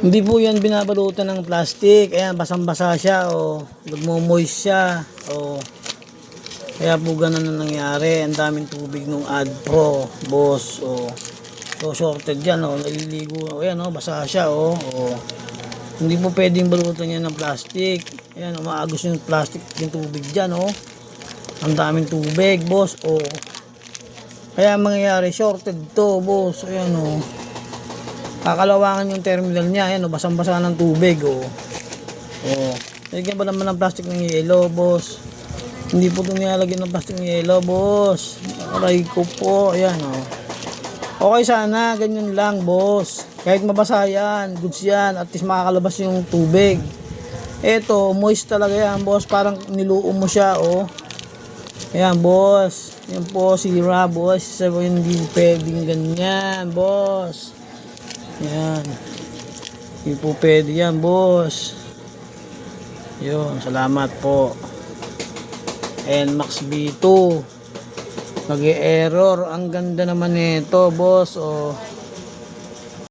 Hindi po yan binabalutan ng plastic. Ayan, basang-basa siya o nagmo-moist siya o kaya po ganun na nangyari. Ang daming tubig nung Ad Pro, boss. O so shorted yan o, naliligo. O yan o, basa siya o. Hindi po pwedeng balutan yan ng plastic. Ayan, umaagos yung plastic yung tubig dyan o. Ang daming tubig, boss o. Kaya mangyayari shorted to, boss. Ayan o. Kakalawangan yung terminal niya. Ayan o, basang-basa ng tubig o. Lagyan ba naman ng plastic ng yelo, boss? Hindi po ito nilalagyan ng plastic ng yelo, boss. Aray ko po. Ayan o. Okay sana, ganyan lang, boss. Kahit mabasa yan, goods yan. At least makakalabas yung tubig. Eto, moist talaga yan, boss. Parang niluom mo siya, o. Ayan, boss. Yan po, sira, boss. Sabi, hindi pwedeng ganyan, boss. Yan. Hindi po pwede yan, boss. Yun, salamat po. NMAX B2. Nag-e-error. Ang ganda naman nito, boss.